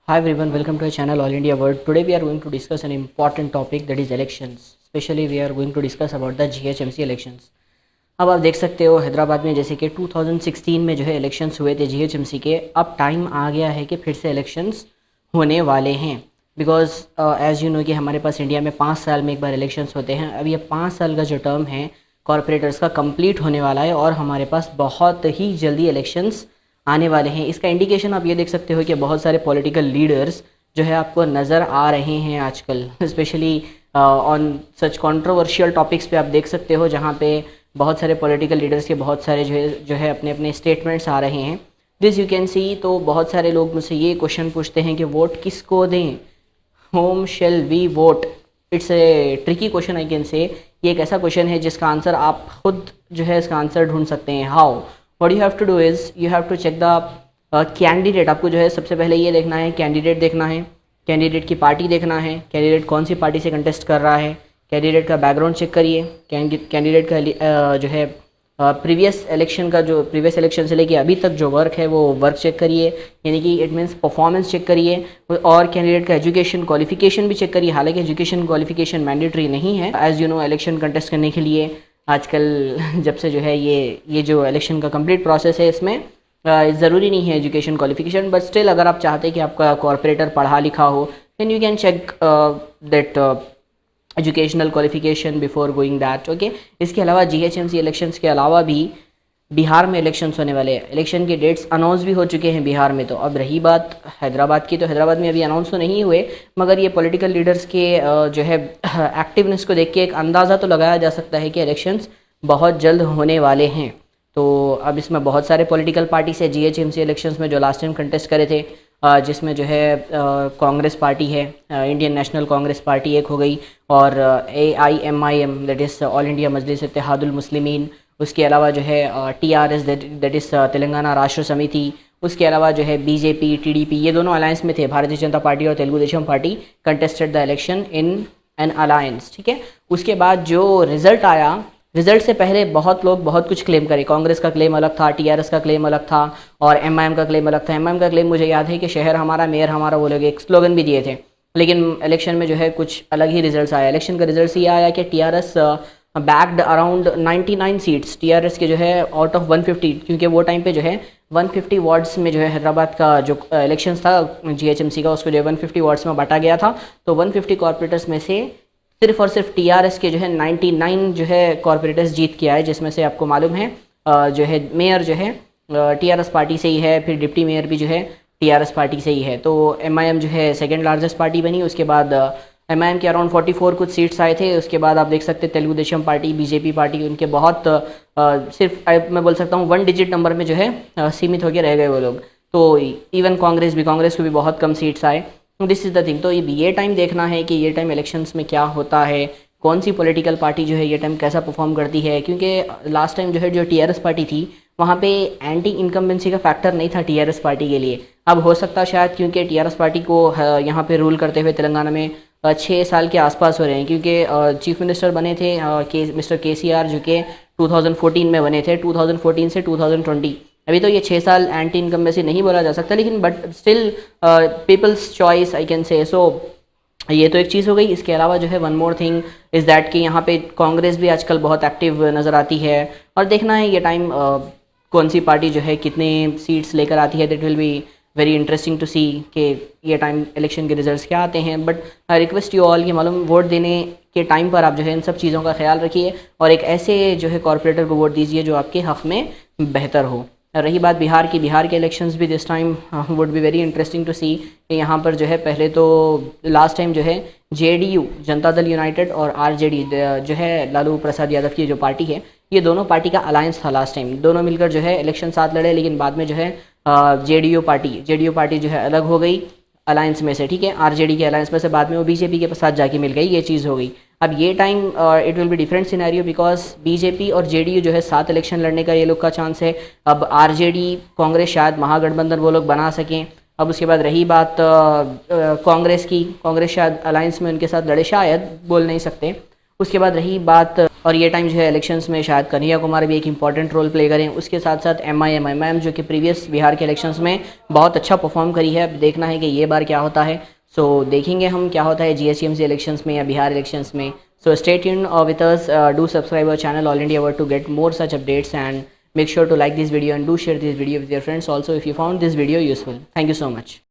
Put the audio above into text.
Hi everyone, welcome to our channel All India World. Today we are going to discuss an important topic that is elections. Especially we are going to discuss about the GHMC elections. अब आप देख सकते हो हैदराबाद में जैसे कि 2016 में जो है इलेक्शंस हुए थे GHMC के, अब टाइम आ गया है कि फिर से इलेक्शंस होने वाले हैं। बिकॉज एज़ यू नो कि हमारे पास इंडिया में 5 साल में एक बार इलेक्शंस होते हैं। अब ये 5 साल का जो टर्म है कॉरपोरेटर्स का कंप्लीट होने वाला है और हमारे पास बहुत ही जल्दी इलेक्शंस आने वाले हैं। इसका इंडिकेशन आप ये देख सकते हो कि बहुत सारे पॉलिटिकल लीडर्स जो है आपको नज़र आ रहे हैं आजकल, specially on such controversial topics पे आप देख सकते हो, जहाँ पे बहुत सारे पॉलिटिकल लीडर्स के बहुत सारे जो है अपने अपने स्टेटमेंट्स आ रहे हैं। This you can see. तो बहुत सारे लोग मुझसे ये क्वेश्चन पूछते हैं कि वोट किसको दें, whom shall we vote. It's a tricky question I can say. ये एक ऐसा क्वेश्चन है जिसका आंसर आप खुद जो है इसका आंसर ढूंढ सकते हैं। How? What you have to do is you have to check the candidate. आपको जो है सबसे पहले ये देखना है, कैंडिडेट देखना है, कैंडिडेट की पार्टी देखना है, कैंडिडेट कौन सी पार्टी से कंटेस्ट कर रहा है, कैंडिडेट का बैकग्राउंड चेक करिए, कैंडिडेट का जो है प्रीवियस इलेक्शन से लेके अभी तक जो वर्क है वो वर्क चेक करिए, यानी कि इट मीन्स परफॉर्मेंस चेक करिए। और कैंडिडेट का एजुकेशन क्वालिफिकेशन भी चेक करिए। हालांकि एजुकेशन क्वालिफिकेशन मैंडेटरी नहीं है as you know election contest करने के लिए। आजकल जब से जो है ये जो इलेक्शन का कंप्लीट प्रोसेस है, इसमें ज़रूरी नहीं है एजुकेशन क्वालिफिकेशन, बट स्टिल अगर आप चाहते हैं कि आपका कॉर्पोरेटर पढ़ा लिखा हो, then you can check that educational qualification before going that. Okay. इसके अलावा GHMC इलेक्शंस के अलावा भी बिहार में इलेक्शंस होने वाले हैं। इलेक्शन के डेट्स अनाउंस भी हो चुके हैं बिहार में। तो अब रही बात हैदराबाद की, तो हैदराबाद में अभी अनाउंस तो नहीं हुए, मगर ये पॉलिटिकल लीडर्स के जो है एक्टिवनेस को देख के एक अंदाज़ा तो लगाया जा सकता है कि इलेक्शंस बहुत जल्द होने वाले हैं। तो अब इसमें बहुत सारे पॉलिटिकल पार्टी से GHMC इलेक्शंस में जो लास्ट टाइम कंटेस्ट करे थे, जिसमें जो है कांग्रेस पार्टी है, इंडियन नेशनल कांग्रेस पार्टी एक हो गई, और AIMIM that is all India Majlis Ittehadul Muslimeen. उसके अलावा जो है TRS दैट इज़ तेलंगाना राष्ट्र समिति। उसके अलावा जो है BJP TDP, ये दोनों अलायंस में थे। भारतीय जनता पार्टी और Telugu Desam party contested the election in an alliance. ठीक है। उसके बाद जो रिज़ल्ट आया, रिजल्ट से पहले बहुत लोग बहुत कुछ क्लेम करे। कांग्रेस का क्लेम अलग था, TRS का क्लेम अलग था, और MIM का क्लेम अलग था। MIM का क्लेम मुझे याद है कि शहर हमारा मेयर हमारा, वो लोग एक स्लोगन भी दिए थे। लेकिन इलेक्शन में जो है कुछ अलग ही रिजल्ट्स आया। इलेक्शन का रिजल्ट ये आया कि TRS backed around 99 seats. TRS के जो है आउट ऑफ 150, क्योंकि वो टाइम पे जो है 150 वार्ड्स में जो है हैदराबाद का जो इलेक्शन था GHMC का, उसको जो है 150 वार्ड्स में बांटा गया था। तो 150 कॉर्पोरेटर्स में से सिर्फ और सिर्फ TRS के जो है 99 जो है कॉर्पोरेटर्स जीत के आए, जिसमें से आपको मालूम है जो है मेयर जो है TRS पार्टी से ही है, फिर डिप्टी मेयर भी जो है TRS पार्टी से ही है। तो MIM जो है सेकेंड लार्जेस्ट पार्टी बनी। उसके बाद MIM के अराउंड 44 कुछ सीट्स आए थे। उसके बाद आप देख सकते हैं Telugu Desam party, BJP party, उनके बहुत सिर्फ मैं बोल सकता हूँ 1 डिजिट नंबर में जो है सीमित होकर रह गए वो लोग। तो इवन कांग्रेस को भी बहुत कम सीट्स आए। This is the thing. तो ये टाइम देखना है कि ये टाइम इलेक्शंस में क्या होता है, कौन सी पॉलिटिकल पार्टी जो है ये टाइम कैसा परफॉर्म करती है। क्योंकि लास्ट टाइम जो है जो TRS पार्टी थी, वहाँ पे एंटी इनकम्बेंसी का फैक्टर नहीं था TRS पार्टी के लिए। अब हो सकता शायद क्योंकि TRS पार्टी को यहाँ पे रूल करते हुए तेलंगाना में 6 साल के आसपास हो रहे हैं, क्योंकि चीफ मिनिस्टर बने थे मिस्टर KCR, जो कि 2014 में बने थे। 2014 से 2020, अभी तो ये 6 साल एंटी इनकम्बेंसी नहीं बोला जा सकता, लेकिन but still people's choice I can say. So ये तो एक चीज़ हो गई। इसके अलावा जो है one more thing is that कि यहाँ पे कांग्रेस भी आजकल बहुत एक्टिव नज़र आती है, और देखना है ये टाइम कौन सी पार्टी जो है कितने सीट्स लेकर आती है। That will be very interesting to see कि ये टाइम इलेक्शन के रिजल्ट्स क्या आते हैं। But I request you all कि मालूम वोट देने के टाइम पर आप जो है इन सब चीज़ों का ख्याल रखिए और एक ऐसे जो है कॉर्पोरेटर को वोट दीजिए जो आपके हक़ में बेहतर हो। रही बात बिहार की, बिहार के इलेक्शंस भी this time would be very interesting to see कि यहाँ पर जो है पहले तो लास्ट टाइम जो है JDU जनता दल यूनाइटेड और RJD जो है लालू प्रसाद यादव की जो पार्टी है, ये दोनों पार्टी का अलायंस था लास्ट टाइम। दोनों मिलकर जो है इलेक्शन साथ लड़े, लेकिन बाद में जो है JDU पार्टी जो है अलग हो गई अलायंस में से। ठीक है। RJD के अलायंस में से बाद में वो BJP के साथ जाके मिल गई, ये चीज़ हो गई। अब ये time it will be different scenario, because BJP और JDU जो है साथ इलेक्शन लड़ने का ये लोग का चांस है। अब RJD कांग्रेस शायद महागठबंधन वो लोग बना सकें। अब उसके बाद रही बात कांग्रेस की, कांग्रेस शायद अलायंस में उनके साथ लड़े, शायद बोल नहीं सकते। उसके बाद रही बात और ये टाइम जो है इलेक्शंस में शायद कन्हैया कुमार भी एक इंपॉर्टेंट रोल प्ले करें। उसके साथ साथ एम जो कि प्रीवियस बिहार के इलेक्शंस में बहुत अच्छा परफॉर्म करी है। अब देखना है कि ये बार क्या होता है। सो देखेंगे हम क्या होता है जीएचएमसी इलेक्शंस में या बिहार इलेक्शंस में। So stay tuned with us, do subscribe our channel all India word to get more such updates, and make sure to like this video and do share this video with your friends also if you found this video useful. Thank you so much.